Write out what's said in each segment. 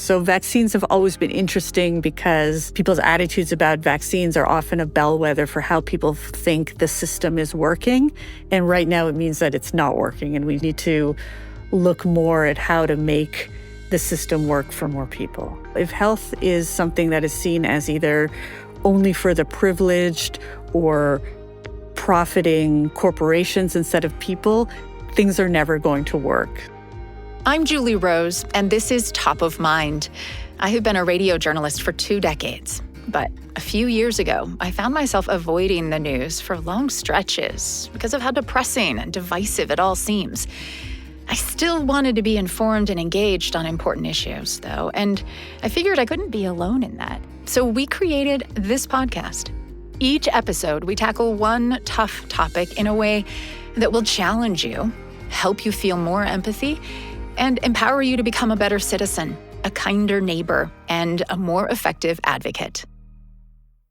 So vaccines have always been interesting because people's attitudes about vaccines are often a bellwether for how people think the system is working. And right now it means that it's not working, and we need to look more at how to make the system work for more people. If health is something that is seen as either only for the privileged or profiting corporations instead of people, things are never going to work. I'm Julie Rose, and this is Top of Mind. I have been a radio journalist for 2 decades, but a few years ago, I found myself avoiding the news for long stretches because of how depressing and divisive it all seems. I still wanted to be informed and engaged on important issues, though, and I figured I couldn't be alone in that. So we created this podcast. Each episode, we tackle one tough topic in a way that will challenge you, help you feel more empathy, and empower you to become a better citizen, a kinder neighbor, and a more effective advocate.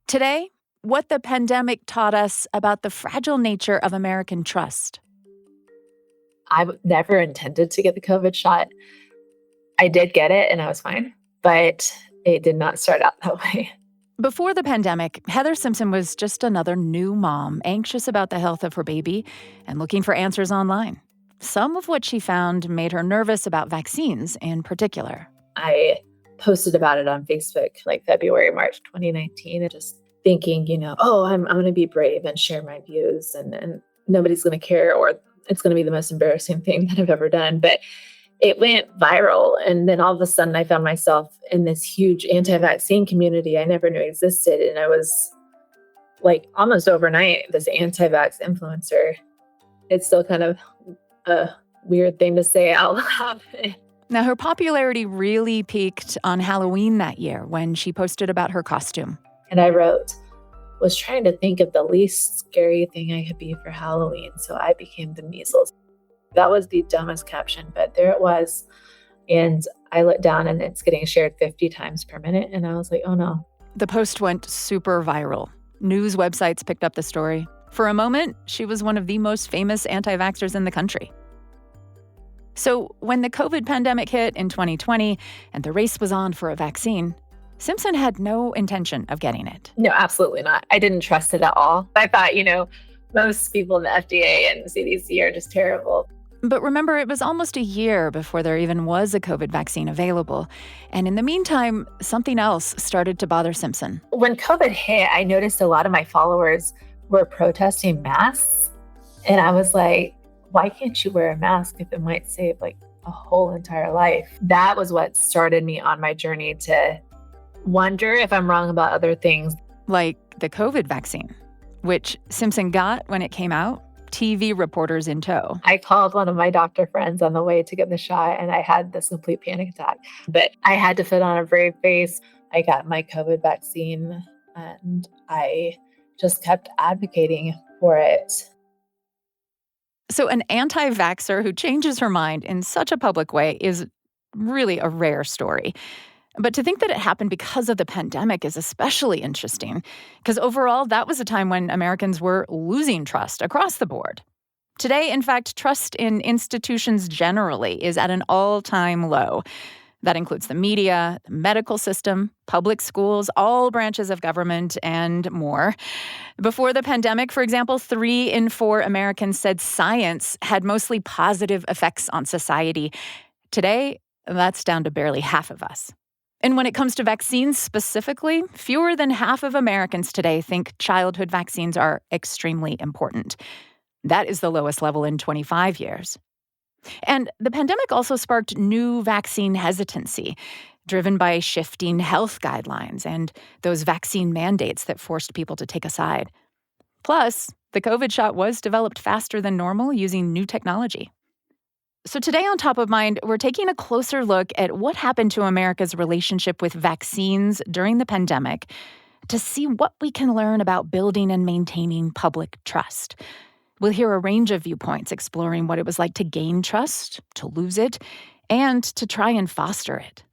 Today, what the pandemic taught us about the fragile nature of American trust. I never intended to get the COVID shot. I did get it and I was fine, but it did not start out that way. Before the pandemic, Heather Simpson was just another new mom, anxious about the health of her baby and looking for answers online. Some of what she found made her nervous about vaccines in particular. I posted about it on Facebook like February, March 2019, and just thinking, I'm going to be brave and share my views and nobody's going to care, or it's going to be the most embarrassing thing that I've ever done. But it went viral. And then all of a sudden I found myself in this huge anti-vaccine community I never knew existed. And I was like almost overnight this anti-vax influencer. It's still kind of a weird thing to say out loud. Now, her popularity really peaked on Halloween that year when she posted about her costume. And I was trying to think of the least scary thing I could be for Halloween. So I became the measles. That was the dumbest caption, but there it was. And I looked down and it's getting shared 50 times per minute. And I was like, oh no. The post went super viral. News websites picked up the story. For a moment, she was one of the most famous anti-vaxxers in the country. So when the COVID pandemic hit in 2020 and the race was on for a vaccine, Simpson had no intention of getting it. No, absolutely not. I didn't trust it at all. I thought, most people in the FDA and CDC are just terrible. But remember, it was almost a year before there even was a COVID vaccine available. And in the meantime, something else started to bother Simpson. When COVID hit, I noticed a lot of my followers were protesting masks. And I was like, why can't you wear a mask if it might save like a whole entire life? That was what started me on my journey to wonder if I'm wrong about other things. Like the COVID vaccine, which Simpson got when it came out, TV reporters in tow. I called one of my doctor friends on the way to get the shot and I had this complete panic attack. But I had to put on a brave face. I got my COVID vaccine and I just kept advocating for it. So an anti-vaxxer who changes her mind in such a public way is really a rare story. But to think that it happened because of the pandemic is especially interesting, because overall, that was a time when Americans were losing trust across the board. Today, in fact, trust in institutions generally is at an all-time low. That includes the media, the medical system, public schools, all branches of government, and more. Before the pandemic, for example, 3 in 4 Americans said science had mostly positive effects on society. Today, that's down to barely half of us. And when it comes to vaccines specifically, fewer than half of Americans today think childhood vaccines are extremely important. That is the lowest level in 25 years. And the pandemic also sparked new vaccine hesitancy, driven by shifting health guidelines and those vaccine mandates that forced people to take a side. Plus, the COVID shot was developed faster than normal using new technology. So today on Top of Mind, we're taking a closer look at what happened to America's relationship with vaccines during the pandemic to see what we can learn about building and maintaining public trust. We'll hear a range of viewpoints exploring what it was like to gain trust, to lose it, and to try and foster it.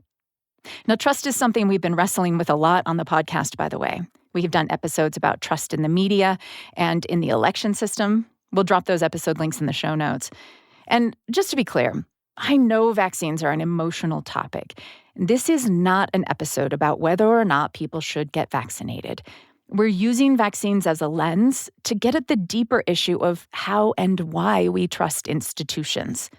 Now, trust is something we've been wrestling with a lot on the podcast, by the way. We've done episodes about trust in the media and in the election system. We'll drop those episode links in the show notes. And just to be clear, I know vaccines are an emotional topic. This is not an episode about whether or not people should get vaccinated. We're using vaccines as a lens to get at the deeper issue of how and why we trust institutions.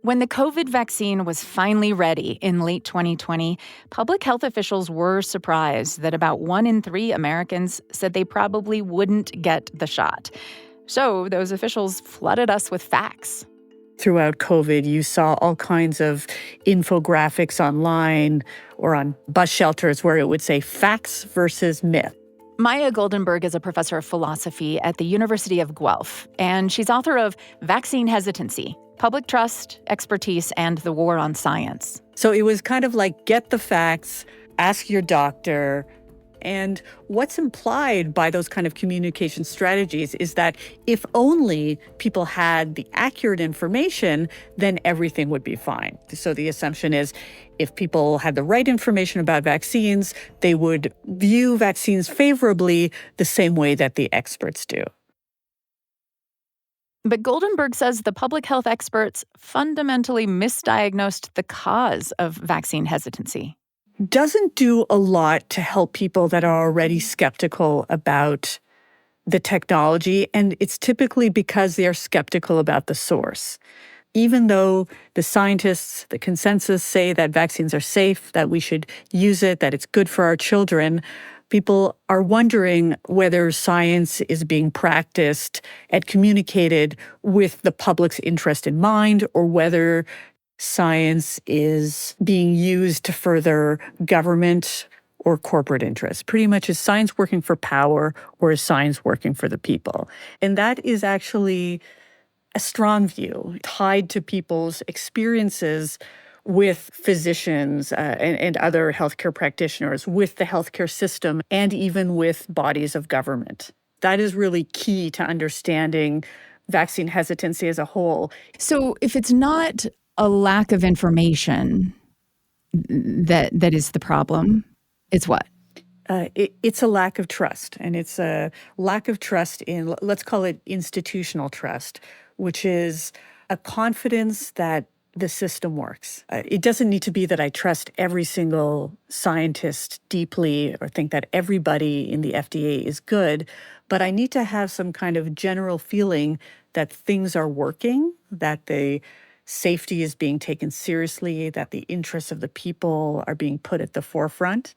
When the COVID vaccine was finally ready in late 2020, public health officials were surprised that about 1 in 3 Americans said they probably wouldn't get the shot. So those officials flooded us with facts. Throughout COVID, you saw all kinds of infographics online or on bus shelters where it would say facts versus myth. Maya Goldenberg is a professor of philosophy at the University of Guelph, and she's author of Vaccine Hesitancy: Public Trust, Expertise, and the War on Science. So it was kind of like, get the facts, ask your doctor. And what's implied by those kind of communication strategies is that if only people had the accurate information, then everything would be fine. So the assumption is if people had the right information about vaccines, they would view vaccines favorably the same way that the experts do. But Goldenberg says the public health experts fundamentally misdiagnosed the cause of vaccine hesitancy. Doesn't do a lot to help people that are already skeptical about the technology, and it's typically because they are skeptical about the source. Even though the scientists, the consensus say that vaccines are safe, that we should use it, that it's good for our children, people are wondering whether science is being practiced and communicated with the public's interest in mind, or whether science is being used to further government or corporate interests. Pretty much, is science working for power or is science working for the people? And that is actually a strong view tied to people's experiences with physicians and other healthcare practitioners, with the healthcare system, and even with bodies of government. That is really key to understanding vaccine hesitancy as a whole. So if it's not a lack of information that is the problem, it's what? It's a lack of trust, and it's a lack of trust in, let's call it institutional trust, which is a confidence that the system works. It doesn't need to be that I trust every single scientist deeply or think that everybody in the FDA is good, but I need to have some kind of general feeling that things are working, that the safety is being taken seriously, that the interests of the people are being put at the forefront.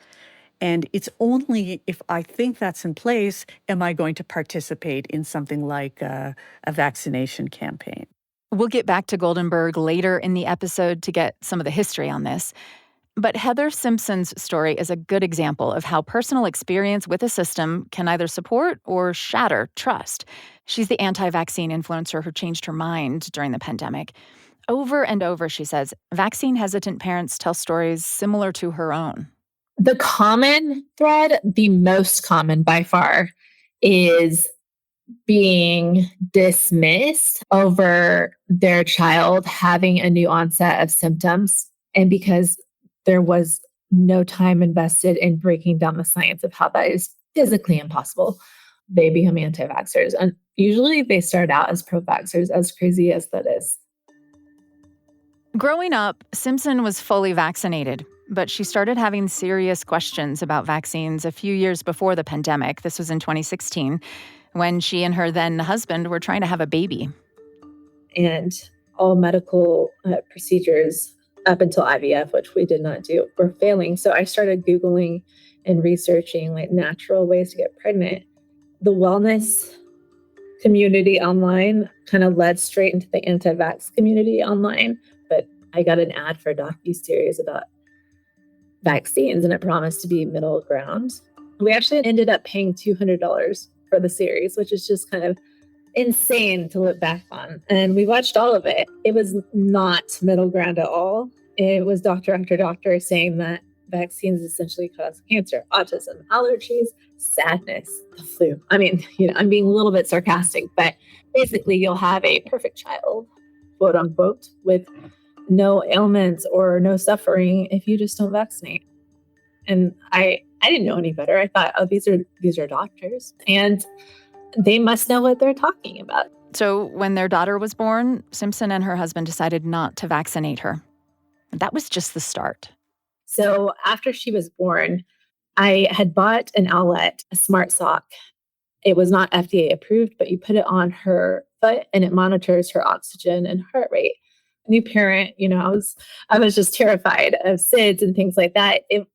And it's only if I think that's in place am I going to participate in something like a vaccination campaign. We'll get back to Goldenberg later in the episode to get some of the history on this. But Heather Simpson's story is a good example of how personal experience with a system can either support or shatter trust. She's the anti-vaccine influencer who changed her mind during the pandemic. Over and over, she says, vaccine-hesitant parents tell stories similar to her own. The common thread, the most common by far, is being dismissed over their child having a new onset of symptoms. And because there was no time invested in breaking down the science of how that is physically impossible, they become anti-vaxxers. And usually they start out as pro-vaxxers, as crazy as that is. Growing up, Simpson was fully vaccinated, but she started having serious questions about vaccines a few years before the pandemic. This was in 2016, when she and her then husband were trying to have a baby. And all medical procedures up until IVF, which we did not do, were failing. So I started Googling and researching like natural ways to get pregnant. The wellness community online kind of led straight into the anti-vax community online. But I got an ad for a docuseries about vaccines, and it promised to be middle ground. We actually ended up paying $200 for the series, which is just kind of insane to look back on. And we watched all of it. It was not middle ground at all. It was doctor after doctor saying that vaccines essentially cause cancer, autism, allergies, sadness, the flu. I mean, I'm being a little bit sarcastic, but basically you'll have a perfect child, quote unquote, with no ailments or no suffering if you just don't vaccinate. And I didn't know any better. I thought, oh, these are doctors, and they must know what they're talking about. So when their daughter was born, Simpson and her husband decided not to vaccinate her. And that was just the start. So after she was born, I had bought an Owlet, a smart sock. It was not FDA approved, but you put it on her foot and it monitors her oxygen and heart rate. New parent, I was just terrified of SIDS and things like that. It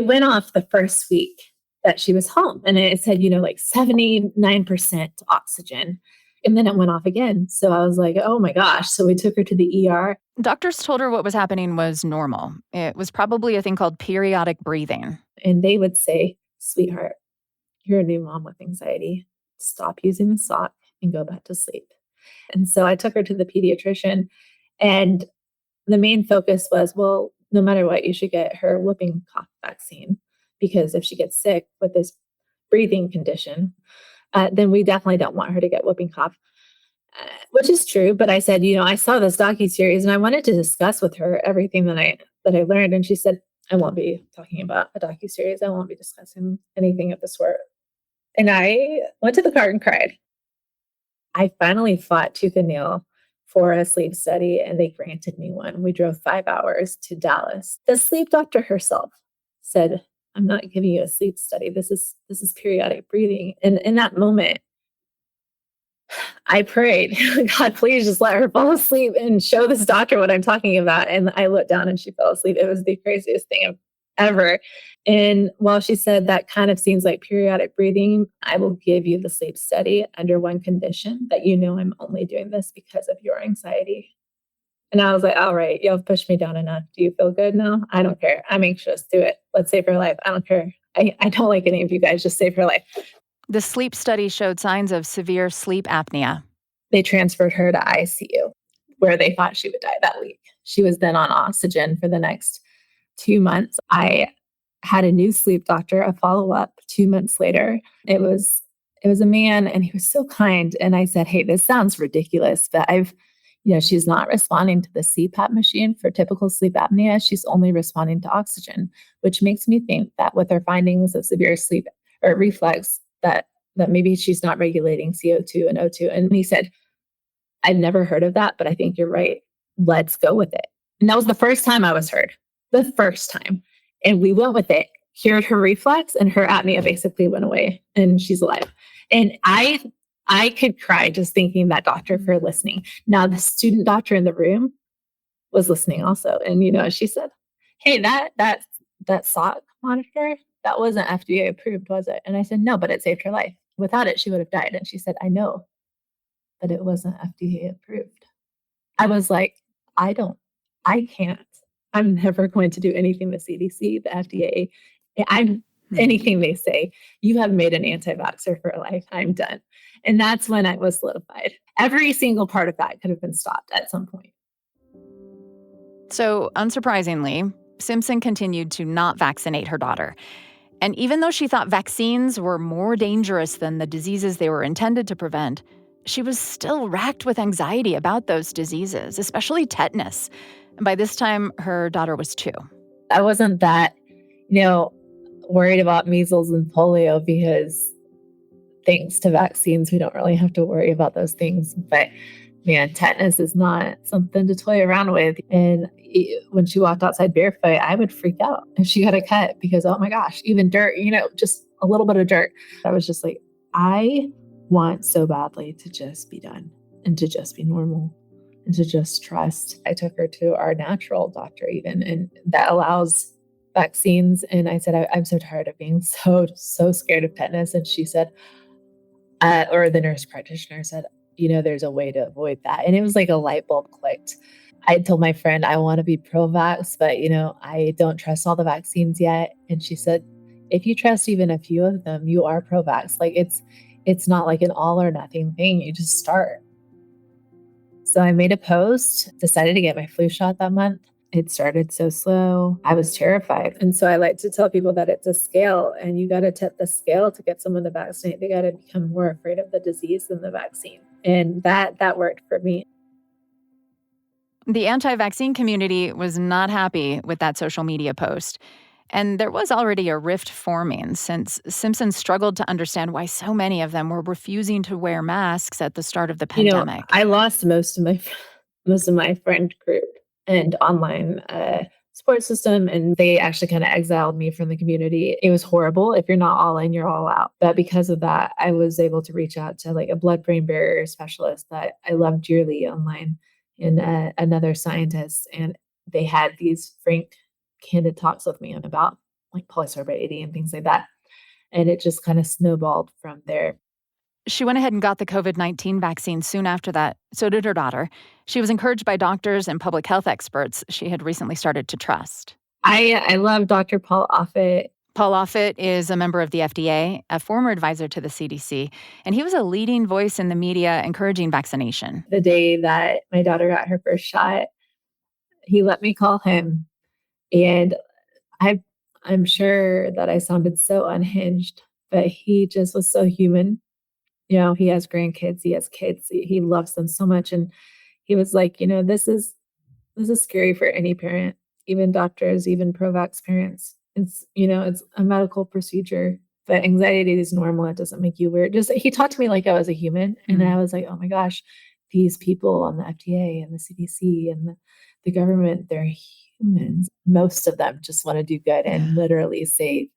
went off the first week that she was home, and it said, like 79% oxygen. And then it went off again. So I was like, oh my gosh. So we took her to the ER. Doctors told her what was happening was normal. It was probably a thing called periodic breathing. And they would say, sweetheart, you're a new mom with anxiety. Stop using the sock and go back to sleep. And so I took her to the pediatrician, and the main focus was, well, no matter what, you should get her whooping cough vaccine, because if she gets sick with this breathing condition, then we definitely don't want her to get whooping cough, which is true. But I said, I saw this docuseries and I wanted to discuss with her everything that I learned. And she said, I won't be talking about a docuseries. I won't be discussing anything of the sort. And I went to the car and cried. I finally fought tooth and nail for a sleep study, and they granted me one. We drove 5 hours to Dallas. The sleep doctor herself said, I'm not giving you a sleep study. This is periodic breathing. And in that moment, I prayed, God, please just let her fall asleep and show this doctor what I'm talking about. And I looked down and she fell asleep. It was the craziest thing ever. And while she said that kind of seems like periodic breathing, I will give you the sleep study under one condition, that I'm only doing this because of your anxiety. And I was like, all right, you've pushed me down enough. Do you feel good now? I don't care. I'm anxious. Do it. Let's save her life. I don't care. I don't like any of you guys. Just save her life. The sleep study showed signs of severe sleep apnea. They transferred her to ICU, where they thought she would die that week. She was then on oxygen for the next 2 months. I had a new sleep doctor, a follow-up 2 months later. It was a man, and he was so kind. And I said, hey, this sounds ridiculous, but she's not responding to the CPAP machine for typical sleep apnea. She's only responding to oxygen, which makes me think that with her findings of severe sleep or reflux, that maybe she's not regulating CO2 and O2. And he said, I've never heard of that, but I think you're right. Let's go with it. And that was the first time I was heard. The first time. And we went with it, cured her reflux, and her apnea basically went away, and she's alive. And I could cry just thinking that doctor for listening. Now, the student doctor in the room was listening also. And, she said, hey, that sock monitor, that wasn't FDA approved, was it? And I said, no, but it saved her life. Without it, she would have died. And she said, I know, but it wasn't FDA approved. I was like, I can't. I'm never going to do anything the CDC, the FDA, anything they say. You have made an anti-vaxxer for a life. I'm done. And that's when I was solidified. Every single part of that could have been stopped at some point. So, unsurprisingly, Simpson continued to not vaccinate her daughter. And even though she thought vaccines were more dangerous than the diseases they were intended to prevent, she was still racked with anxiety about those diseases, especially tetanus. And by this time, her daughter was 2. I wasn't that, worried about measles and polio, because thanks to vaccines, we don't really have to worry about those things. But man, tetanus is not something to toy around with. And when she walked outside barefoot, I would freak out if she got a cut, because, oh my gosh, even dirt, just a little bit of dirt. I was just like, I want so badly to just be done and to just be normal and to just trust. I took her to our natural doctor even, and that allows vaccines. And I said, I'm so tired of being so scared of tetanus. And she said, or the nurse practitioner said, there's a way to avoid that. And it was like a light bulb clicked. I told my friend, I want to be pro-vax, but, I don't trust all the vaccines yet. And she said, if you trust even a few of them, you are pro-vax. Like it's not like an all or nothing thing. You just start. So I made a post, decided to get my flu shot that month. It started so slow. I was terrified. And so I like to tell people that it's a scale, and you got to tip the scale to get someone to vaccinate. They got to become more afraid of the disease than the vaccine. And that worked for me. The anti-vaccine community was not happy with that social media post. And there was already a rift forming since Simpson struggled to understand why so many of them were refusing to wear masks at the start of the pandemic. I lost most of my friend group and online support system, and they actually kind of exiled me from the community. It was horrible. If you're not all in, you're all out. But because of that, I was able to reach out to like a blood-brain barrier specialist that I love dearly online, and another scientist, and they had these frank, candid talks with me about like polysorbate and things like that. And it just kind of snowballed from there. She went ahead and got the COVID-19 vaccine soon after that. So did her daughter. She was encouraged by doctors and public health experts she had recently started to trust. I love Dr. Paul Offit. Paul Offit is a member of the FDA, a former advisor to the CDC, and he was a leading voice in the media encouraging vaccination. The day that my daughter got her first shot, he let me call him. And I'm sure that I sounded so unhinged, but he just was so human. He has grandkids, he has kids, he loves them so much. And he was like, this is scary for any parent, even doctors, even pro-vax parents. It's a medical procedure, but anxiety is normal. It doesn't make you weird. Just he talked to me like I was a human. And I was like, oh my gosh, these people on the FDA and the CDC and the government, they're humans. Most of them just want to do good and literally save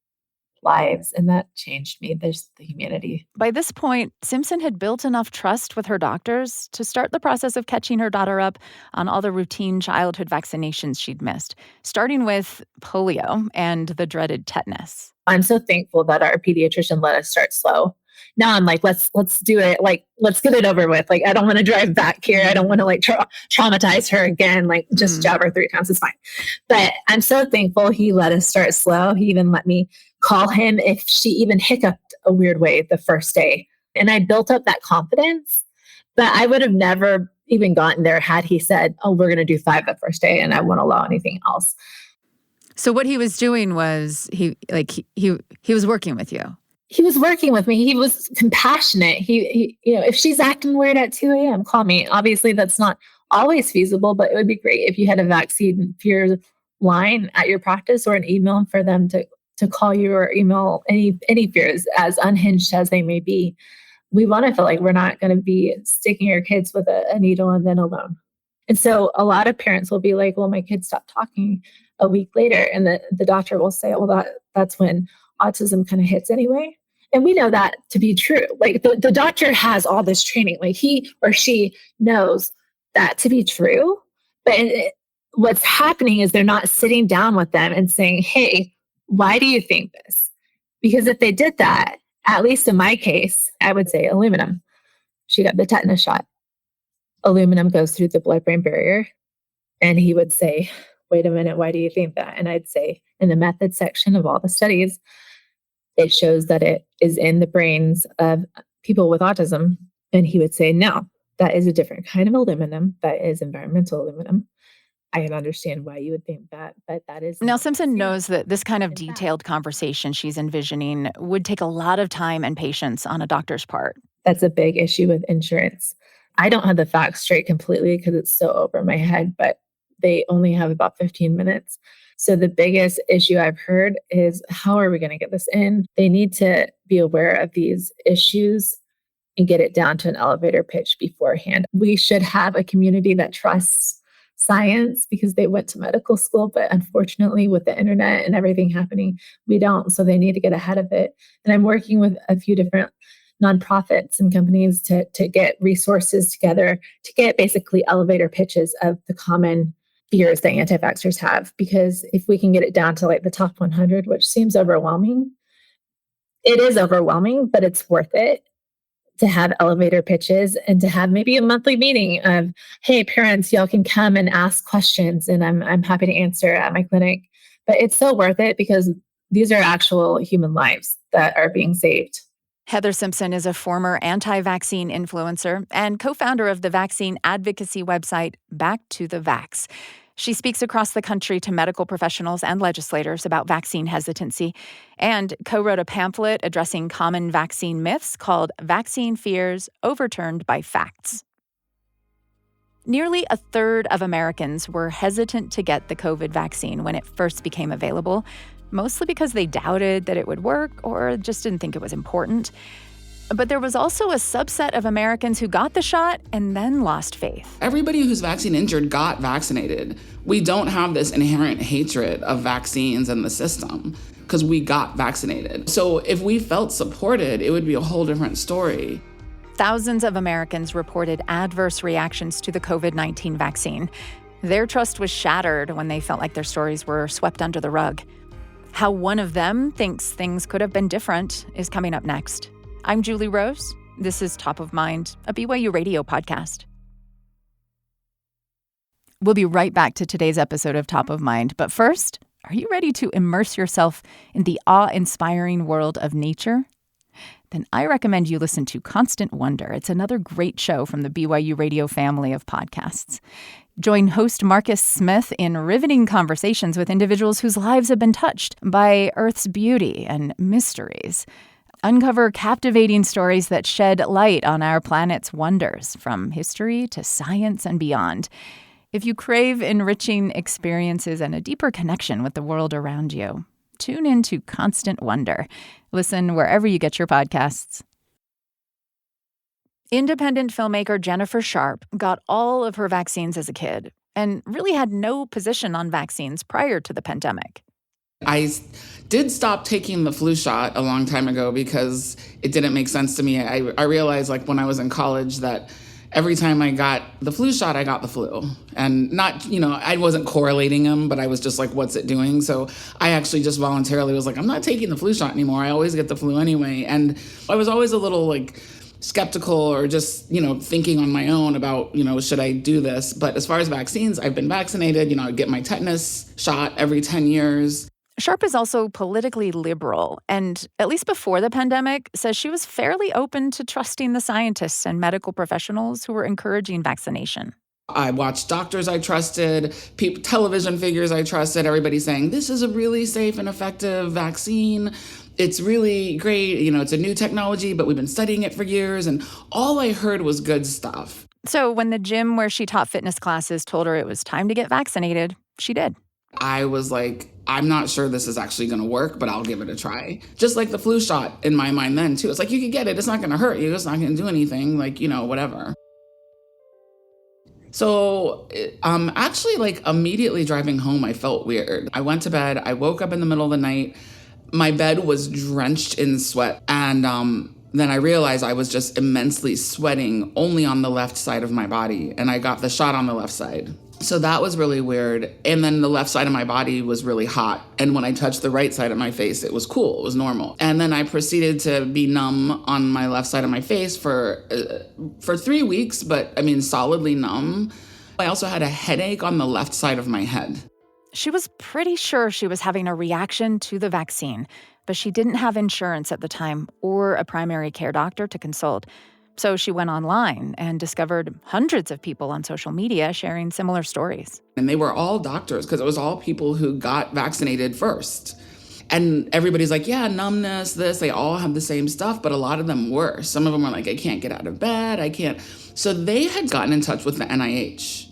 lives. And that changed me. There's the humanity. By this point, Simpson had built enough trust with her doctors to start the process of catching her daughter up on all the routine childhood vaccinations she'd missed, starting with polio and the dreaded tetanus. I'm so thankful that our pediatrician let us start slow. Now I'm like, let's do it. Like, let's get it over with. Like, I don't want to drive back here. I don't want to like traumatize her again. Like, just jab her 3 times is fine. But I'm so thankful he let us start slow. He even let me call him if she even hiccuped a weird way the first day. And I built up that confidence, but I would have never even gotten there had he said, oh, we're going to do 5 the first day and I won't allow anything else. So what he was doing was he was working with you. He was working with me. He was compassionate. He if she's acting weird at 2 a.m., call me. Obviously, that's not always feasible, but it would be great if you had a vaccine fear line at your practice or an email for them to call you or email any fears, as unhinged as they may be. We want to feel like we're not going to be sticking our kids with a needle and then alone. And so a lot of parents will be like, well, my kid stopped talking a week later. And the doctor will say, well, that's when autism kind of hits anyway. And we know that to be true. Like the doctor has all this training, like he or she knows that to be true. But what's happening is they're not sitting down with them and saying, hey, why do you think this? Because if they did that, at least in my case, I would say aluminum. She got the tetanus shot. Aluminum goes through the blood-brain barrier. And he would say, wait a minute, why do you think that? And I'd say, in the method section of all the studies, it shows that it is in the brains of people with autism. And he would say, no, that is a different kind of aluminum. That is environmental aluminum. I can understand why you would think that, but that is... Now, Simpson knows that this kind of detailed conversation she's envisioning would take a lot of time and patience on a doctor's part. That's a big issue with insurance. I don't have the facts straight completely because it's so over my head, but they only have about 15 minutes. So the biggest issue I've heard is, how are we going to get this in? They need to be aware of these issues and get it down to an elevator pitch beforehand. We should have a community that trusts science because they went to medical school, but unfortunately with the internet and everything happening, we don't. So they need to get ahead of it. And I'm working with a few different nonprofits and companies to get resources together to get basically elevator pitches of the common fears that anti-vaxxers have. Because if we can get it down to like the top 100, which seems overwhelming, it is overwhelming, but it's worth it to have elevator pitches and to have maybe a monthly meeting of, hey, parents, y'all can come and ask questions and I'm happy to answer at my clinic. But it's so worth it because these are actual human lives that are being saved. Heather Simpson is a former anti-vaccine influencer and co-founder of the vaccine advocacy website Back to the Vax. She speaks across the country to medical professionals and legislators about vaccine hesitancy and co-wrote a pamphlet addressing common vaccine myths called Vaccine Fears Overturned by Facts. Nearly a third of Americans were hesitant to get the COVID vaccine when it first became available. mostly because they doubted that it would work or just didn't think it was important. But there was also a subset of Americans who got the shot and then lost faith. Everybody who's vaccine injured got vaccinated. We don't have this inherent hatred of vaccines and the system because we got vaccinated. So if we felt supported, it would be a whole different story. Thousands of Americans reported adverse reactions to the COVID-19 vaccine. Their trust was shattered when they felt like their stories were swept under the rug. How one of them thinks things could have been different is coming up next. I'm Julie Rose. This is Top of Mind, a BYU radio podcast. We'll be right back to today's episode of Top of Mind. But first, are you ready to immerse yourself in the awe-inspiring world of nature? Then I recommend you listen to Constant Wonder. It's another great show from the BYU radio family of podcasts. Join host Marcus Smith in riveting conversations with individuals whose lives have been touched by Earth's beauty and mysteries. Uncover captivating stories that shed light on our planet's wonders, from history to science and beyond. If you crave enriching experiences and a deeper connection with the world around you, tune in to Constant Wonder. Listen wherever you get your podcasts. Independent filmmaker Jennifer Sharp got all of her vaccines as a kid and really had no position on vaccines prior to the pandemic. I did stop taking the flu shot a long time ago because it didn't make sense to me. I realized, like, when I was in college that every time I got the flu shot, I got the flu. And not, I wasn't correlating them, but I was just like, what's it doing? So I actually just voluntarily was like, I'm not taking the flu shot anymore. I always get the flu anyway. And I was always a little skeptical or just, thinking on my own about, should I do this? But as far as vaccines, I've been vaccinated. I get my tetanus shot every 10 years. Sharp is also politically liberal and, at least before the pandemic, says she was fairly open to trusting the scientists and medical professionals who were encouraging vaccination. I watched doctors I trusted, television figures I trusted, everybody saying, this is a really safe and effective vaccine. It's really great. It's a new technology, but we've been studying it for years. And all I heard was good stuff. So when the gym where she taught fitness classes told her it was time to get vaccinated, she did. I was like, I'm not sure this is actually going to work, but I'll give it a try. Just like the flu shot in my mind then, too. It's like, you could get it. It's not going to hurt you. It's not going to do anything. Whatever. So actually, immediately driving home, I felt weird. I went to bed. I woke up in the middle of the night. My bed was drenched in sweat. And then I realized I was just immensely sweating only on the left side of my body. And I got the shot on the left side. So that was really weird. And then the left side of my body was really hot. And when I touched the right side of my face, it was cool. It was normal. And then I proceeded to be numb on my left side of my face for 3 weeks, but solidly numb. I also had a headache on the left side of my head. She was pretty sure she was having a reaction to the vaccine, but she didn't have insurance at the time or a primary care doctor to consult. So she went online and discovered hundreds of people on social media sharing similar stories. And they were all doctors because it was all people who got vaccinated first. And everybody's like, yeah, numbness, this, they all have the same stuff, but a lot of them were. Some of them were like, I can't get out of bed, I can't. So they had gotten in touch with the NIH.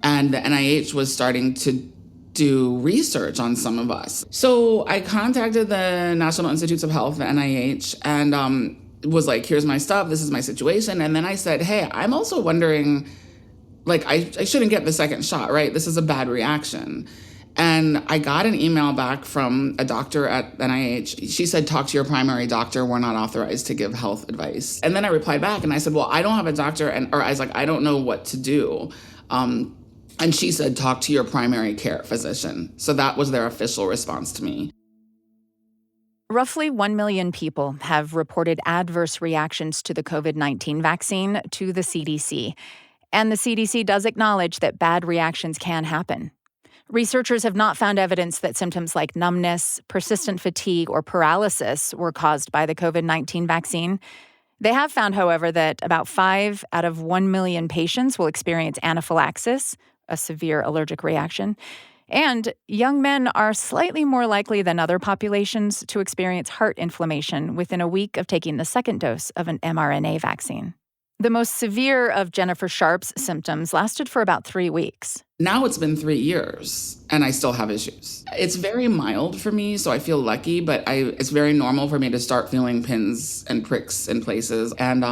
And the NIH was starting to do research on some of us. So I contacted the National Institutes of Health, the NIH, and was like, here's my stuff, this is my situation. And then I said, hey, I'm also wondering, I shouldn't get the second shot, right? This is a bad reaction. And I got an email back from a doctor at NIH. She said, talk to your primary doctor. We're not authorized to give health advice. And then I replied back and I said, well, I don't have a doctor. Or I was like, I don't know what to do. And she said, talk to your primary care physician. So that was their official response to me. Roughly 1 million people have reported adverse reactions to the COVID-19 vaccine to the CDC. And the CDC does acknowledge that bad reactions can happen. Researchers have not found evidence that symptoms like numbness, persistent fatigue, or paralysis were caused by the COVID-19 vaccine. They have found, however, that about 5 out of 1 million patients will experience anaphylaxis, a severe allergic reaction. And young men are slightly more likely than other populations to experience heart inflammation within a week of taking the second dose of an mRNA vaccine. The most severe of Jennifer Sharp's symptoms lasted for about 3 weeks. Now it's been 3 years and I still have issues. It's very mild for me, so I feel lucky, but it's very normal for me to start feeling pins and pricks in places. And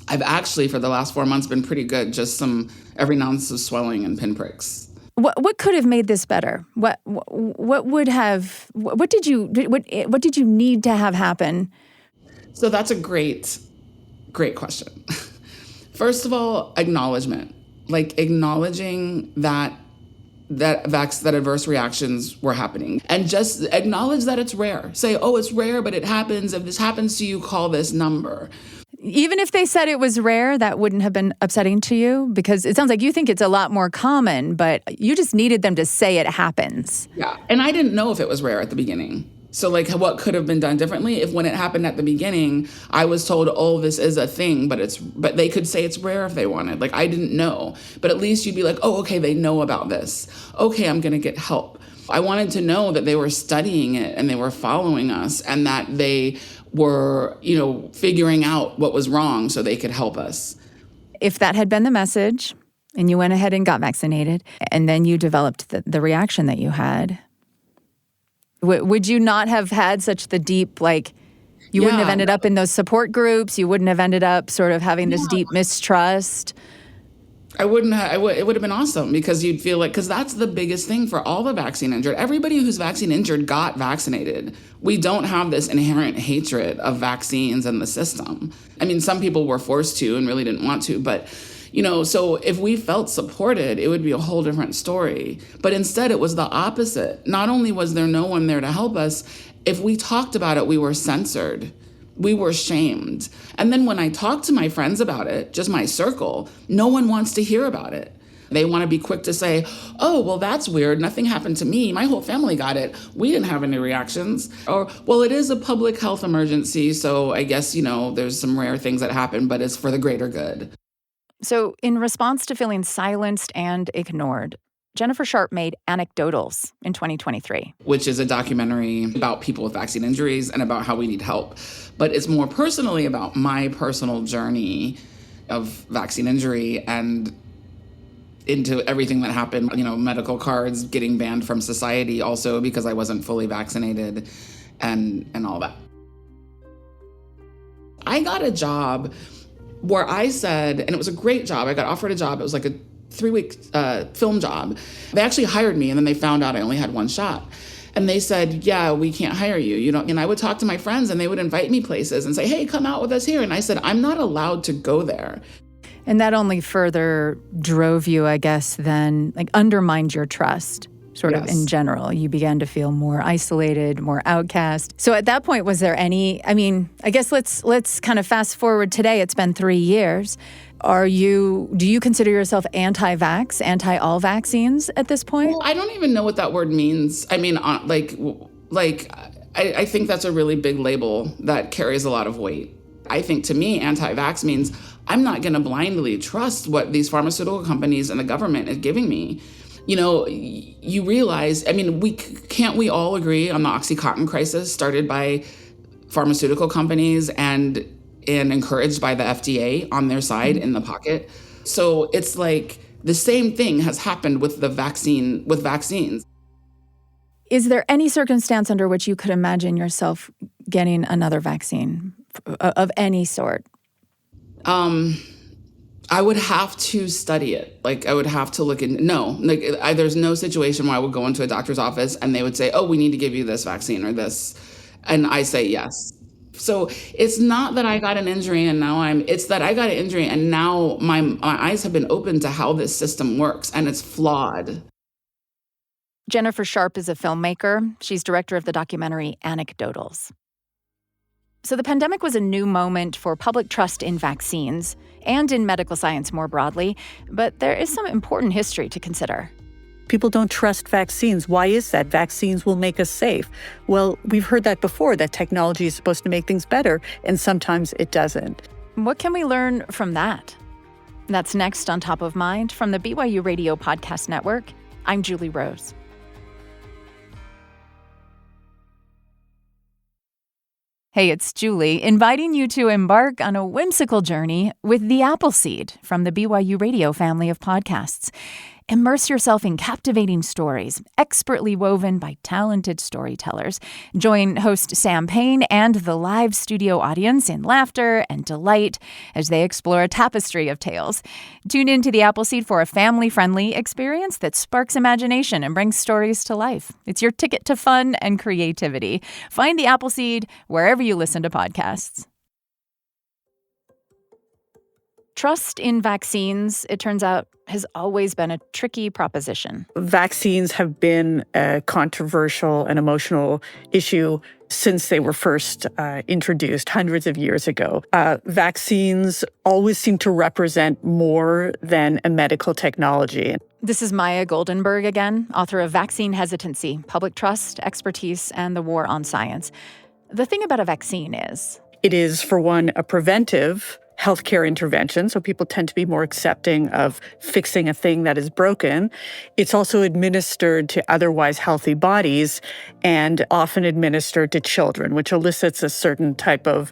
I've actually, for the last 4 months, been pretty good, just some every ounce of swelling and pinpricks. What could have made this better? What did you need to have happen? So that's a great question. First of all, acknowledgement. Like acknowledging that adverse reactions were happening, and just acknowledge that it's rare. Say, oh, it's rare, but it happens. If this happens to you, call this number. Even if they said it was rare, that wouldn't have been upsetting to you? Because it sounds like you think it's a lot more common, but you just needed them to say it happens. Yeah. And I didn't know if it was rare at the beginning. So like what could have been done differently if when it happened at the beginning, I was told, oh, this is a thing, but they could say it's rare if they wanted. Like I didn't know. But at least you'd be like, oh, okay, they know about this. Okay, I'm going to get help. I wanted to know that they were studying it and they were following us and that they were, figuring out what was wrong so they could help us. If that had been the message and you went ahead and got vaccinated and then you developed the reaction that you had, would you not have had such the deep, you wouldn't have ended up in those support groups? You wouldn't have ended up sort of having this deep mistrust? I wouldn't have, it would have been awesome because you'd feel like, because that's the biggest thing for all the vaccine injured. Everybody who's vaccine injured got vaccinated. We don't have this inherent hatred of vaccines and the system. I mean, some people were forced to and really didn't want to, but so if we felt supported, it would be a whole different story. But instead, it was the opposite. Not only was there no one there to help us, if we talked about it, we were censored. We were shamed. And then when I talk to my friends about it, just my circle, no one wants to hear about it. They want to be quick to say, oh, well, that's weird. Nothing happened to me. My whole family got it. We didn't have any reactions. Or, well, it is a public health emergency. So I guess, there's some rare things that happen, but it's for the greater good. So in response to feeling silenced and ignored, Jennifer Sharp made Anecdotals in 2023. Which is a documentary about people with vaccine injuries and about how we need help. But it's more personally about my personal journey of vaccine injury and into everything that happened, medical cards getting banned from society also because I wasn't fully vaccinated and all that. I got a job where I said, and it was a great job, I got offered a job, it was like a 3-week film job. They actually hired me and then they found out I only had one shot. And they said, yeah, we can't hire you. And I would talk to my friends and they would invite me places and say, hey, come out with us here. And I said, I'm not allowed to go there. And that only further drove you, I guess, then undermined your trust. Sort of in general, you began to feel more isolated, more outcast. So at that point, was there any, I guess let's kind of fast forward today. It's been 3 years. Do you consider yourself anti-vax, anti-all vaccines at this point? Well, I don't even know what that word means. I mean, I think that's a really big label that carries a lot of weight. I think to me, anti-vax means I'm not going to blindly trust what these pharmaceutical companies and the government is giving me. You realize, can't we all agree on the Oxycontin crisis started by pharmaceutical companies and encouraged by the FDA on their side in the pocket? So it's like the same thing has happened with vaccines. Is there any circumstance under which you could imagine yourself getting another vaccine of any sort? I would have to study it. I would have to look in. There's no situation where I would go into a doctor's office and they would say, oh, we need to give you this vaccine or this. And I say yes. So it's not that I got an injury and it's that I got an injury and now my eyes have been opened to how this system works and it's flawed. Jennifer Sharp is a filmmaker. She's director of the documentary Anecdotals. So the pandemic was a new moment for public trust in vaccines and in medical science more broadly, but there is some important history to consider. People don't trust vaccines. Why is that? Vaccines will make us safe. Well, we've heard that before, that technology is supposed to make things better, and sometimes it doesn't. What can we learn from that? That's next on Top of Mind from the BYU Radio Podcast Network. I'm Julie Rose. Hey, it's Julie, inviting you to embark on a whimsical journey with The Appleseed from the BYU Radio family of podcasts. Immerse yourself in captivating stories, expertly woven by talented storytellers. Join host Sam Payne and the live studio audience in laughter and delight as they explore a tapestry of tales. Tune in to The Appleseed for a family-friendly experience that sparks imagination and brings stories to life. It's your ticket to fun and creativity. Find The Appleseed wherever you listen to podcasts. Trust in vaccines, it turns out, has always been a tricky proposition. Vaccines have been a controversial and emotional issue since they were first introduced hundreds of years ago. Vaccines always seem to represent more than a medical technology. This is Maya Goldenberg again, author of Vaccine Hesitancy, Public Trust, Expertise, and the War on Science. The thing about a vaccine is, it is, for one, a preventive healthcare intervention, so people tend to be more accepting of fixing a thing that is broken. It's also administered to otherwise healthy bodies and often administered to children, which elicits a certain type of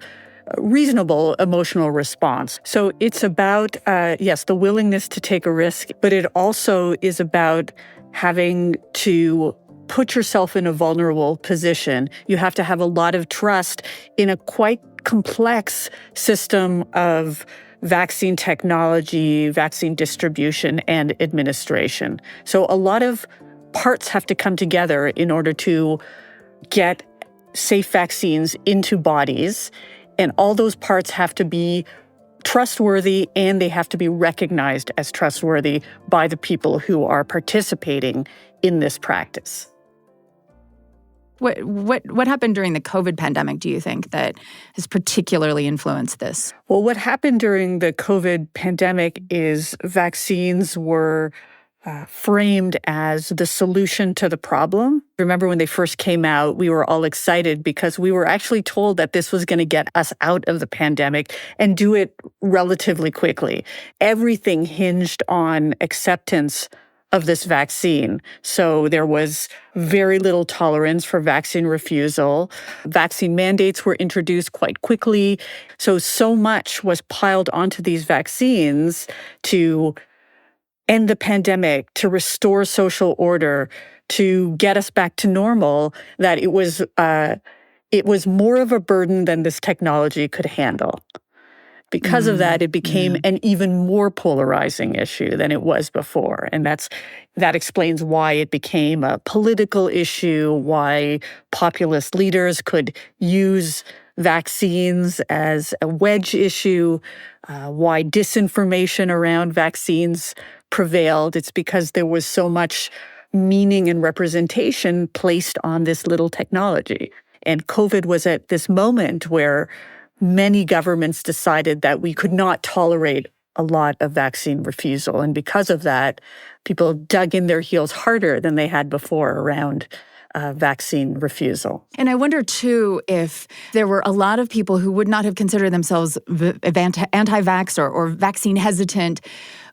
reasonable emotional response. So it's about, yes, the willingness to take a risk, but it also is about having to put yourself in a vulnerable position. You have to have a lot of trust in a quite complex system of vaccine technology, vaccine distribution, and administration. So a lot of parts have to come together in order to get safe vaccines into bodies. And all those parts have to be trustworthy, and they have to be recognized as trustworthy by the people who are participating in this practice. What happened during the COVID pandemic, do you think, that has particularly influenced this? Well, what happened during the COVID pandemic is vaccines were framed as the solution to the problem. Remember when they first came out, we were all excited because we were actually told that this was going to get us out of the pandemic and do it relatively quickly. Everything hinged on acceptance of this vaccine. So there was very little tolerance for vaccine refusal. Vaccine mandates were introduced quite quickly. So much was piled onto these vaccines to end the pandemic, to restore social order, to get us back to normal, that it was more of a burden than this technology could handle. Because of that, it became an even more polarizing issue than it was before. And that explains why it became a political issue, why populist leaders could use vaccines as a wedge issue, why disinformation around vaccines prevailed. It's because there was so much meaning and representation placed on this little technology. And COVID was at this moment where many governments decided that we could not tolerate a lot of vaccine refusal. And because of that, people dug in their heels harder than they had before around vaccine refusal. And I wonder, too, if there were a lot of people who would not have considered themselves anti-vax or vaccine hesitant,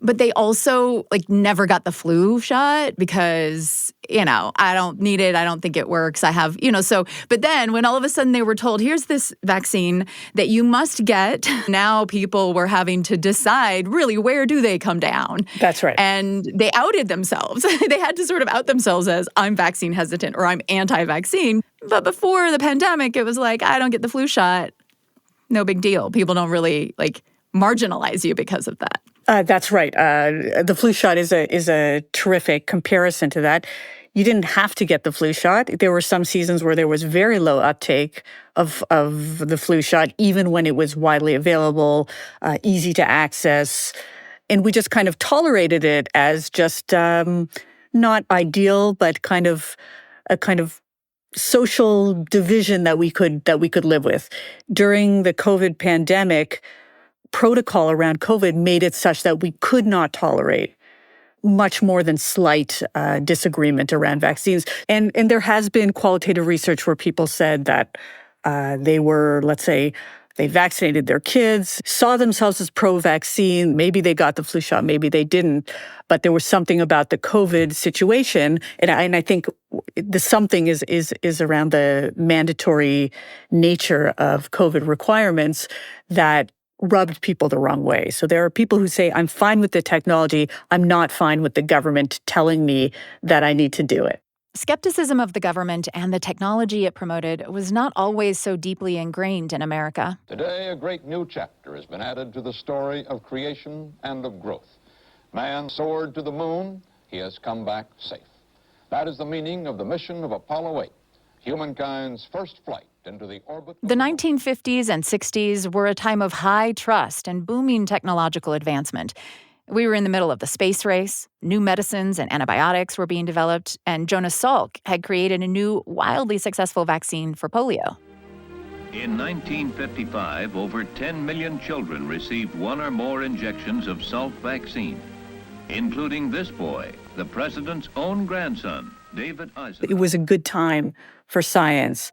but they also never got the flu shot because, I don't need it. I don't think it works. I have, but then when all of a sudden they were told, here's this vaccine that you must get, now people were having to decide, really, where do they come down? That's right. And they outed themselves. They had to sort of out themselves as, I'm vaccine hesitant or I'm anti-vaccine. But before the pandemic, it was like, I don't get the flu shot. No big deal. People don't really marginalize you because of that. That's right. The flu shot is a terrific comparison to that. You didn't have to get the flu shot. There were some seasons where there was very low uptake of the flu shot, even when it was widely available, easy to access. And we just kind of tolerated it as just not ideal, but a kind of social division that we could live with. During the COVID pandemic, protocol around COVID made it such that we could not tolerate much more than slight disagreement around vaccines. And there has been qualitative research where people said that they were, let's say, They vaccinated their kids, saw themselves as pro-vaccine. Maybe they got the flu shot, maybe they didn't. But there was something about the COVID situation, and I think the something is around the mandatory nature of COVID requirements that rubbed people the wrong way. So there are people who say, I'm fine with the technology, I'm not fine with the government telling me that I need to do it. Skepticism of the government and the technology it promoted was not always so deeply ingrained in America. Today, a great new chapter has been added to the story of creation and of growth. Man soared to the moon, he has come back safe. That is the meaning of the mission of Apollo 8, humankind's first flight into the orbit. The 1950s and 60s were a time of high trust and booming technological advancement. We were in the middle of the space race, new medicines and antibiotics were being developed, and Jonas Salk had created a new, wildly successful vaccine for polio. In 1955, over 10 million children received one or more injections of Salk vaccine, including this boy, the president's own grandson, David Eisenhower. It was a good time for science.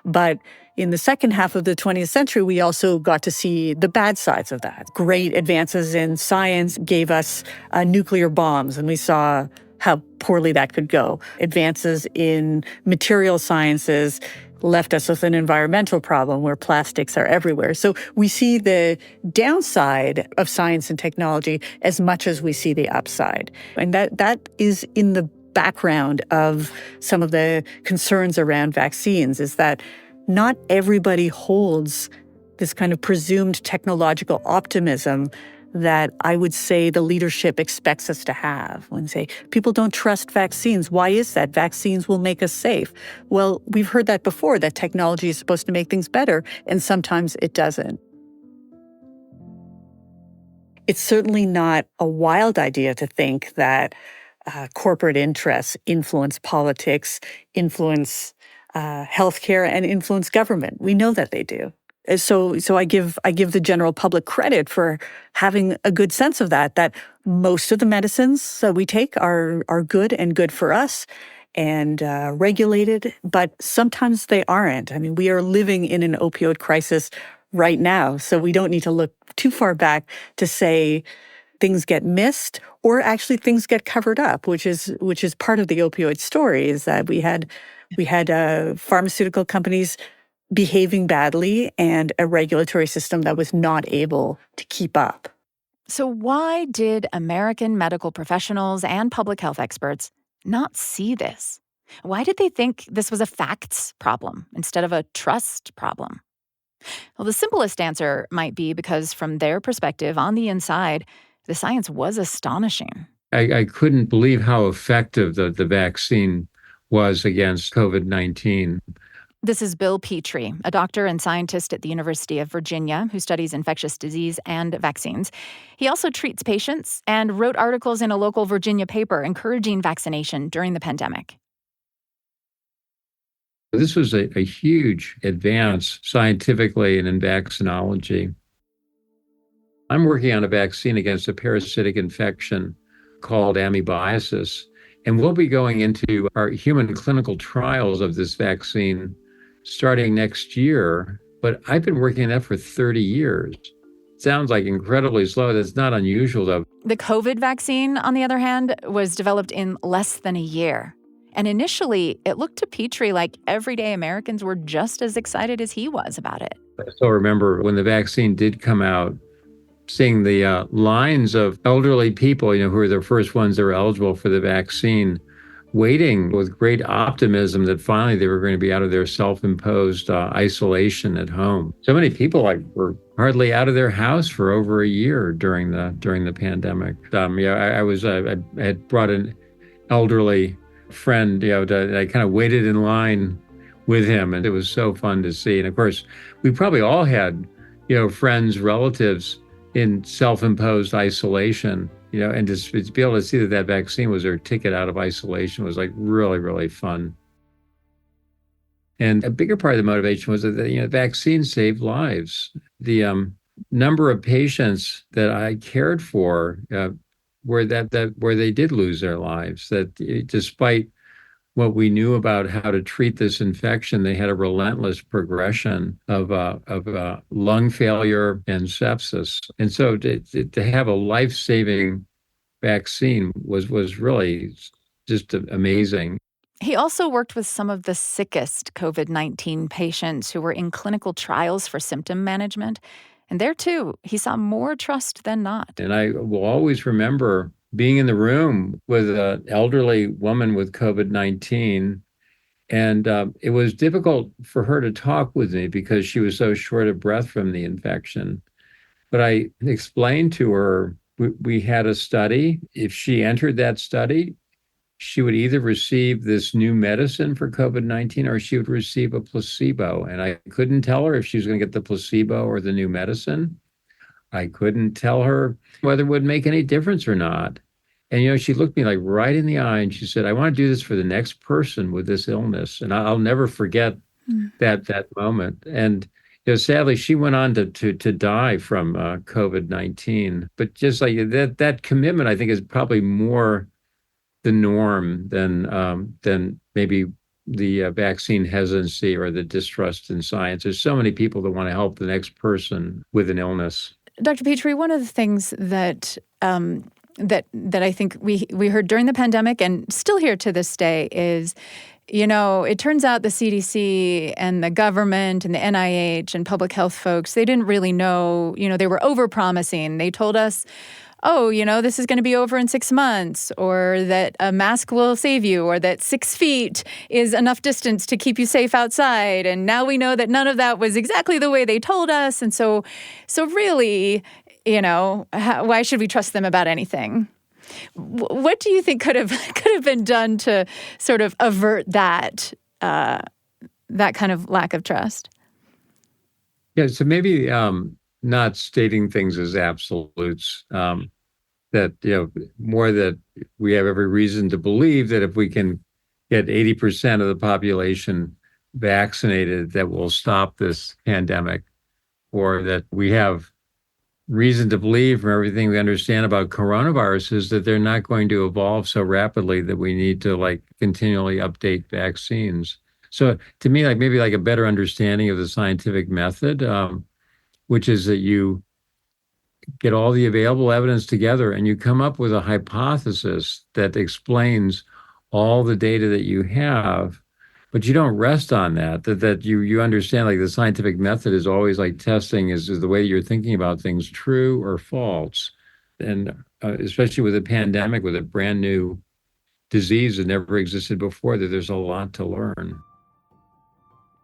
But in the second half of the 20th century, we also got to see the bad sides of that. Great advances in science gave us nuclear bombs, and we saw how poorly that could go. Advances in material sciences left us with an environmental problem where plastics are everywhere. So we see the downside of science and technology as much as we see the upside. And that is in the background of some of the concerns around vaccines, is that not everybody holds this kind of presumed technological optimism that I would say the leadership expects us to have. When they say, people don't trust vaccines. Why is that? Vaccines will make us safe. Well, we've heard that before, that technology is supposed to make things better, and sometimes it doesn't. It's certainly not a wild idea to think that corporate interests influence politics, influence healthcare, and influence government. We know that they do. So I give the general public credit for having a good sense of that most of the medicines that we take are good and good for us and regulated, but sometimes they aren't. I mean, we are living in an opioid crisis right now, so we don't need to look too far back to say things get missed or actually things get covered up, which is part of the opioid story, is that we had pharmaceutical companies behaving badly and a regulatory system that was not able to keep up. So why did American medical professionals and public health experts not see this? Why did they think this was a facts problem instead of a trust problem? Well, the simplest answer might be because from their perspective on the inside, the science was astonishing. I couldn't believe how effective the vaccine was against COVID-19. This is Bill Petrie, a doctor and scientist at the University of Virginia who studies infectious disease and vaccines. He also treats patients and wrote articles in a local Virginia paper encouraging vaccination during the pandemic. This was a huge advance scientifically and in vaccinology. I'm working on a vaccine against a parasitic infection called amoebiasis, and we'll be going into our human clinical trials of this vaccine starting next year. But I've been working on that for 30 years. Sounds like incredibly slow. That's not unusual, though. The COVID vaccine, on the other hand, was developed in less than a year. And initially, it looked to Petrie like everyday Americans were just as excited as he was about it. I still remember when the vaccine did come out, seeing the lines of elderly people, who were the first ones that were eligible for the vaccine, waiting with great optimism that finally they were going to be out of their self-imposed isolation at home. So many people were hardly out of their house for over a year during the pandemic. I had brought an elderly friend, I kind of waited in line with him, and it was so fun to see. And of course, we probably all had, friends, relatives in self-imposed isolation, and to be able to see that vaccine was their ticket out of isolation was like really, really fun. And a bigger part of the motivation was that, vaccines saved lives. The number of patients that I cared for where they did lose their lives, that despite what we knew about how to treat this infection, they had a relentless progression of lung failure and sepsis. And so to have a life-saving vaccine was really just amazing. He also worked with some of the sickest COVID-19 patients who were in clinical trials for symptom management. And there, too, he saw more trust than not. And I will always remember being in the room with an elderly woman with COVID-19. And it was difficult for her to talk with me because she was so short of breath from the infection. But I explained to her we had a study. If she entered that study, she would either receive this new medicine for COVID-19 or she would receive a placebo. And I couldn't tell her if she was going to get the placebo or the new medicine. I couldn't tell her whether it would make any difference or not. And, she looked me like right in the eye and she said, I want to do this for the next person with this illness. And I'll never forget that moment. And, sadly, she went on to die from COVID-19. But just like that commitment, I think, is probably more the norm than maybe the vaccine hesitancy or the distrust in science. There's so many people that want to help the next person with an illness. Dr. Petrie, one of the things that I think we heard during the pandemic and still hear to this day is, it turns out the CDC and the government and the NIH and public health folks, they didn't really know, they were overpromising. They told us, oh, this is going to be over in 6 months, or that a mask will save you, or that 6 feet is enough distance to keep you safe outside. And now we know that none of that was exactly the way they told us. And so really, why should we trust them about anything? What do you think could have been done to sort of avert that kind of lack of trust? Yeah, so maybe not stating things as absolutes, that, more that we have every reason to believe that if we can get 80% of the population vaccinated, that will stop this pandemic, or that we have reason to believe from everything we understand about coronaviruses that they're not going to evolve so rapidly that we need to continually update vaccines. So to me, maybe a better understanding of the scientific method, which is that you get all the available evidence together and you come up with a hypothesis that explains all the data that you have, but you don't rest on that you understand the scientific method is always testing is the way you're thinking about things true or false. And especially with a pandemic, with a brand new disease that never existed before, that there's a lot to learn.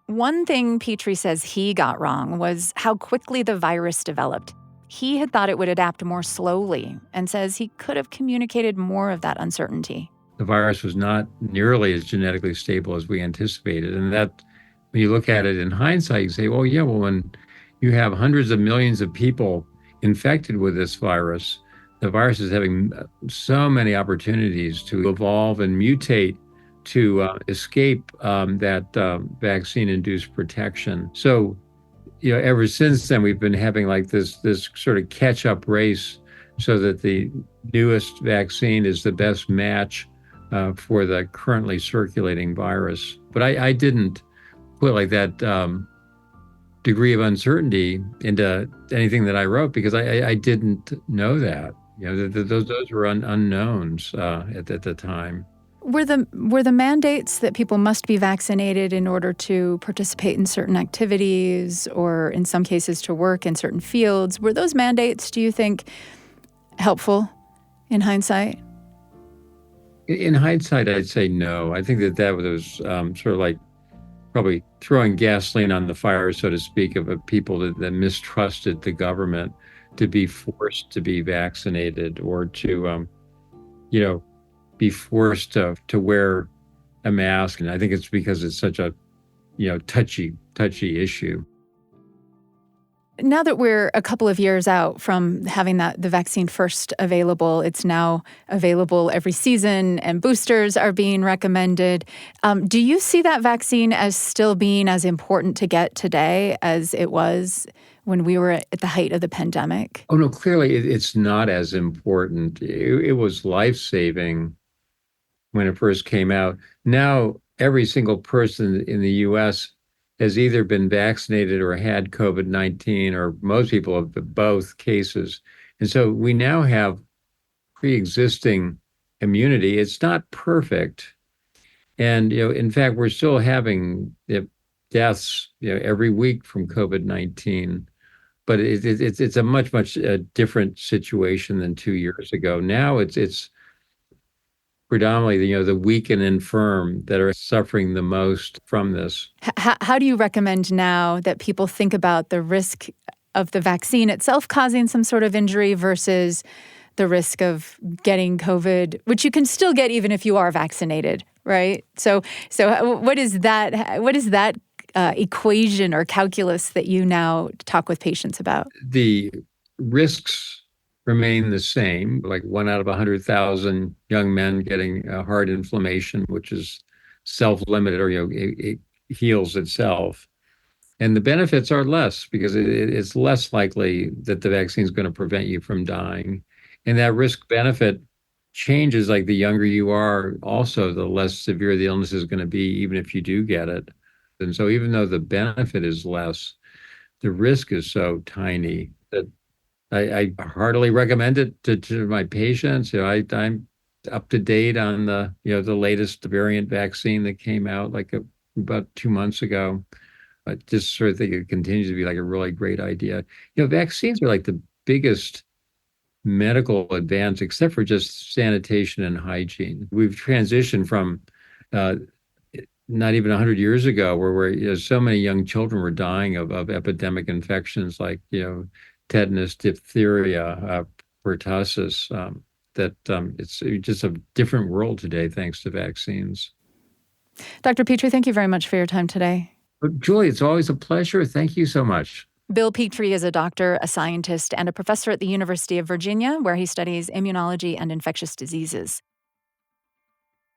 One thing Petrie says he got wrong was how quickly the virus developed. He had thought it would adapt more slowly and says he could have communicated more of that uncertainty. The virus was not nearly as genetically stable as we anticipated. And that, when you look at it in hindsight, you say, when you have hundreds of millions of people infected with this virus, the virus is having so many opportunities to evolve and mutate to escape that vaccine-induced protection. So, ever since then, we've been having this sort of catch-up race so that the newest vaccine is the best match for the currently circulating virus. But I didn't put that degree of uncertainty into anything that I wrote because I didn't know that. Those were unknowns at the time. Were the mandates that people must be vaccinated in order to participate in certain activities or in some cases to work in certain fields, were those mandates, do you think, helpful in hindsight? In hindsight, I'd say no. I think that was sort of probably throwing gasoline on the fire, so to speak, of people that mistrusted the government to be forced to be vaccinated or to, be forced to wear a mask. And I think it's because it's such a, touchy issue. Now that we're a couple of years out from having the vaccine first available, it's now available every season and boosters are being recommended. Do you see that vaccine as still being as important to get today as it was when we were at the height of the pandemic? Oh, no, clearly it's not as important. It was life-saving when it first came out. Now, every single person in the US has either been vaccinated or had COVID-19, or most people have both cases. And so we now have pre-existing immunity. It's not perfect. And, in fact, we're still having deaths, every week from COVID-19. But it's a much different situation than 2 years ago. Now it's predominantly the weak and infirm that are suffering the most from this. How do you recommend now that people think about the risk of the vaccine itself causing some sort of injury versus the risk of getting COVID, which you can still get even if you are vaccinated, right? So what is that equation or calculus that you now talk with patients about? The risks remain the same, like 1 out of 100,000 young men getting heart inflammation, which is self-limited, or it heals itself. And the benefits are less because it's less likely that the vaccine is going to prevent you from dying. And that risk benefit changes, like the younger you are, also the less severe the illness is going to be, even if you do get it. And so even though the benefit is less, the risk is so tiny that I heartily recommend it to my patients. I'm up to date on the latest variant vaccine that came out about 2 months ago. I just sort of think it continues to be like a really great idea. Vaccines are like the biggest medical advance, except for just sanitation and hygiene. We've transitioned from not even 100 years ago, where so many young children were dying of epidemic infections like tetanus, diphtheria, pertussis. It's just a different world today thanks to vaccines. Dr. Petrie, thank you very much for your time today. Julie, it's always a pleasure. Thank you so much. Bill Petrie is a doctor, a scientist, and a professor at the University of Virginia, where he studies immunology and infectious diseases.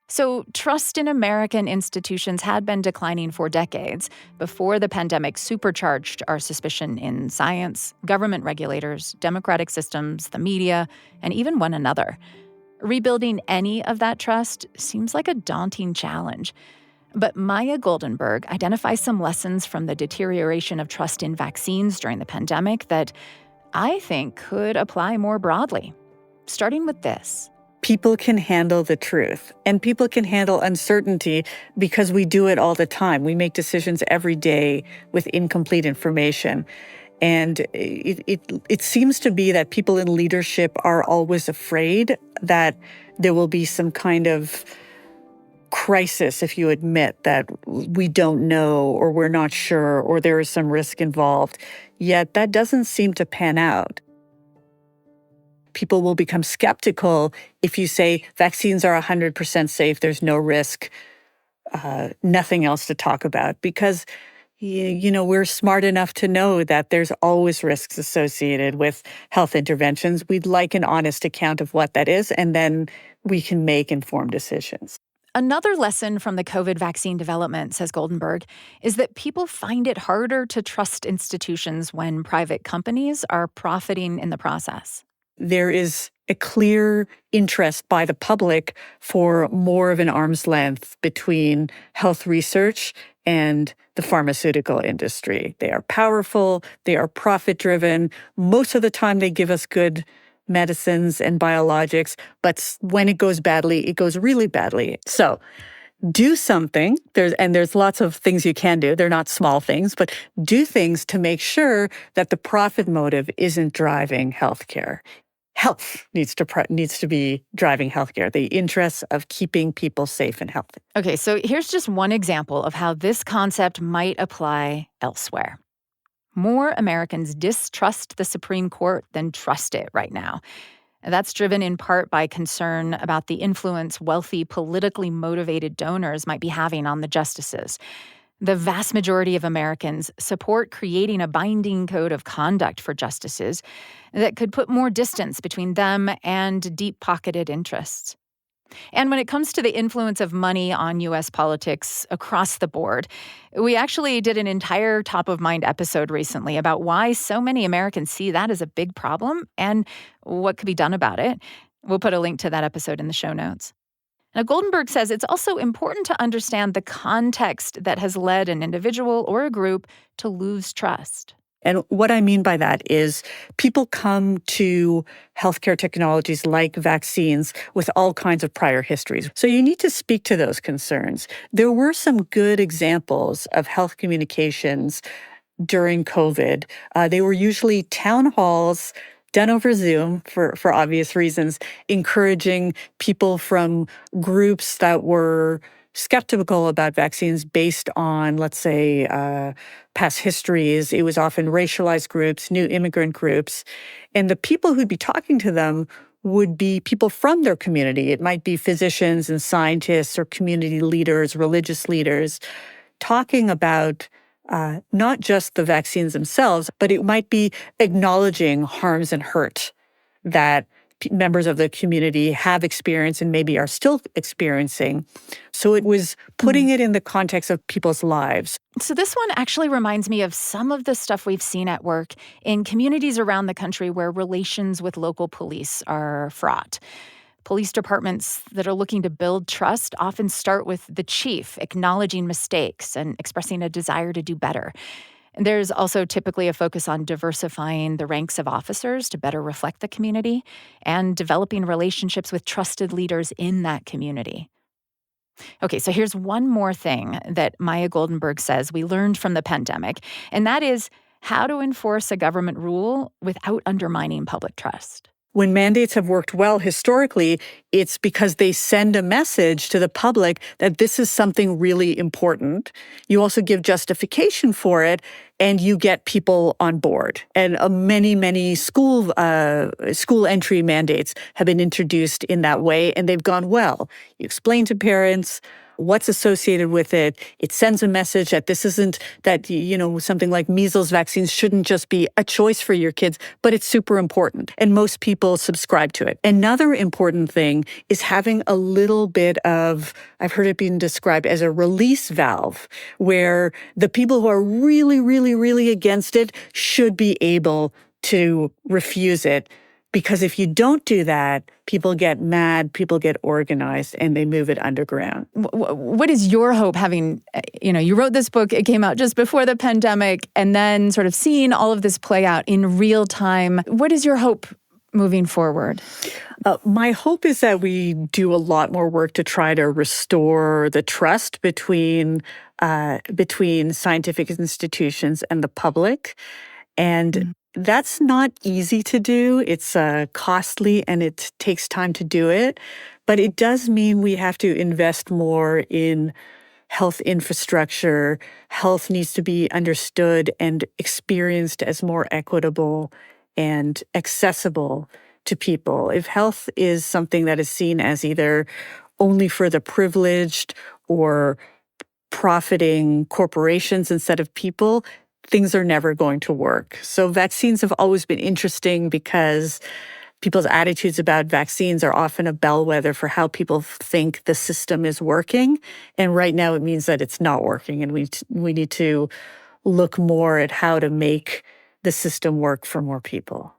So, trust in American institutions had been declining for decades before the pandemic supercharged our suspicion in science, government regulators, democratic systems, the media, and even one another. Rebuilding any of that trust seems like a daunting challenge. But Maya Goldenberg identifies some lessons from the deterioration of trust in vaccines during the pandemic that I think could apply more broadly, starting with this. People can handle the truth, and people can handle uncertainty because we do it all the time. We make decisions every day with incomplete information. And it seems to be that people in leadership are always afraid that there will be some kind of crisis if you admit that we don't know, or we're not sure, or there is some risk involved. Yet that doesn't seem to pan out. People will become skeptical if you say vaccines are 100% safe, there's no risk, nothing else to talk about, because we're smart enough to know that there's always risks associated with health interventions. We'd like an honest account of what that is, and then we can make informed decisions. Another lesson from the COVID vaccine development, says Goldenberg, is that people find it harder to trust institutions when private companies are profiting in the process. There is a clear interest by the public for more of an arm's length between health research and the pharmaceutical industry. They are powerful, they are profit-driven. Most of the time they give us good medicines and biologics, but when it goes badly, it goes really badly. So do something. There's lots of things you can do. They're not small things, but do things to make sure that the profit motive isn't driving healthcare. Health needs to be driving healthcare, the interests of keeping people safe and healthy. Okay, so here's just one example of how this concept might apply elsewhere. More Americans distrust the Supreme Court than trust it right now. That's driven in part by concern about the influence wealthy, politically motivated donors might be having on the justices. The vast majority of Americans support creating a binding code of conduct for justices that could put more distance between them and deep-pocketed interests. And when it comes to the influence of money on U.S. politics across the board, we actually did an entire top-of-mind episode recently about why so many Americans see that as a big problem and what could be done about it. We'll put a link to that episode in the show notes. Now, Goldenberg says it's also important to understand the context that has led an individual or a group to lose trust. And what I mean by that is people come to healthcare technologies like vaccines with all kinds of prior histories. So you need to speak to those concerns. There were some good examples of health communications during COVID. They were usually town halls done over Zoom for obvious reasons, encouraging people from groups that were skeptical about vaccines based on, let's say, past histories. It was often racialized groups, new immigrant groups. And the people who'd be talking to them would be people from their community. It might be physicians and scientists or community leaders, religious leaders, talking about not just the vaccines themselves, but it might be acknowledging harms and hurt that members of the community have experienced and maybe are still experiencing. So it was putting it in the context of people's lives. So this one actually reminds me of some of the stuff we've seen at work in communities around the country where relations with local police are fraught. Police departments that are looking to build trust often start with the chief acknowledging mistakes and expressing a desire to do better. And there's also typically a focus on diversifying the ranks of officers to better reflect the community and developing relationships with trusted leaders in that community. Okay, so here's one more thing that Maya Goldenberg says we learned from the pandemic, and that is how to enforce a government rule without undermining public trust. When mandates have worked well historically, it's because they send a message to the public that this is something really important. You also give justification for it, and you get people on board. And many school entry mandates have been introduced in that way, and they've gone well. You explain to parents what's associated with it. It sends a message that this isn't that, something like measles vaccines shouldn't just be a choice for your kids, but it's super important. And most people subscribe to it. Another important thing is having a little bit of, I've heard it being described as a release valve, where the people who are really, really, really against it should be able to refuse it. Because if you don't do that, people get mad, people get organized, and they move it underground. What is your hope having, you wrote this book, it came out just before the pandemic, and then sort of seeing all of this play out in real time. What is your hope moving forward? My hope is that we do a lot more work to try to restore the trust between scientific institutions and the public. And that's not easy to do. It's costly and it takes time to do it. But it does mean we have to invest more in health infrastructure. Health needs to be understood and experienced as more equitable and accessible to people. If health is something that is seen as either only for the privileged or profiting corporations instead of people, things are never going to work. So vaccines have always been interesting because people's attitudes about vaccines are often a bellwether for how people think the system is working. And right now it means that it's not working. And we need to look more at how to make the system work for more people.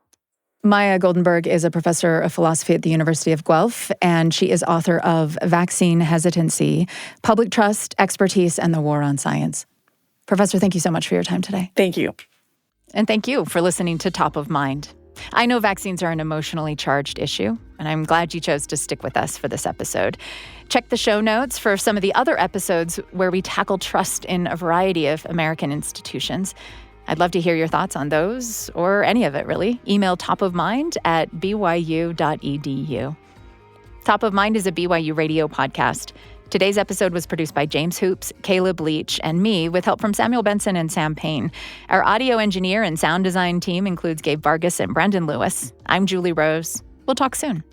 Maya Goldenberg is a professor of philosophy at the University of Guelph, and she is author of Vaccine Hesitancy, Public Trust, Expertise, and the War on Science. Professor, thank you so much for your time today. Thank you. And thank you for listening to Top of Mind. I know vaccines are an emotionally charged issue, and I'm glad you chose to stick with us for this episode. Check the show notes for some of the other episodes where we tackle trust in a variety of American institutions. I'd love to hear your thoughts on those, or any of it, really. Email topofmind@byu.edu. Top of Mind is a BYU radio podcast. Today's episode was produced by James Hoops, Caleb Leach, and me, with help from Samuel Benson and Sam Payne. Our audio engineer and sound design team includes Gabe Vargas and Brendan Lewis. I'm Julie Rose. We'll talk soon.